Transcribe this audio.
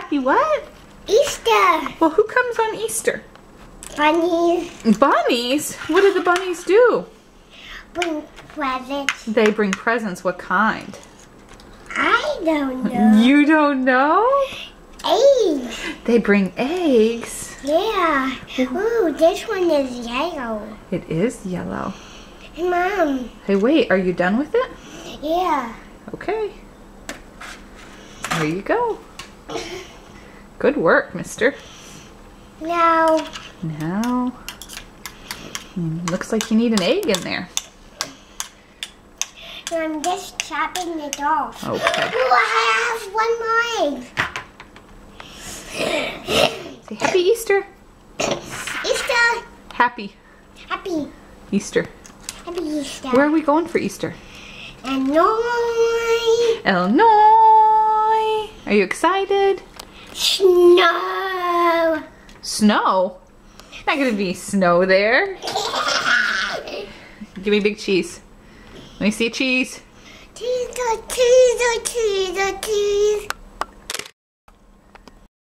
Happy what? Easter. Well, who comes on Easter? Bunnies Bunnies? What do the bunnies do? bring presents. They bring presents. What kind? I don't know. You don't know? Eggs. They bring eggs. Yeah. Ooh, this one is yellow. It is yellow. Hey, Mom. Hey, wait, are you done with it? Yeah. Okay. There you go. Good work, mister. Now, Now, looks like you need an egg in there. I'm just chopping it off. Okay. Ooh, I have one more egg. Say Happy Easter. Easter. Happy Happy. Easter. Happy Easter. Where are we going for Easter? Illinois. Illinois. Are you excited? Snow. Snow? Not gonna be snow there. Give me big cheese. Let me see cheese. Cheese, cheese, cheese, cheese.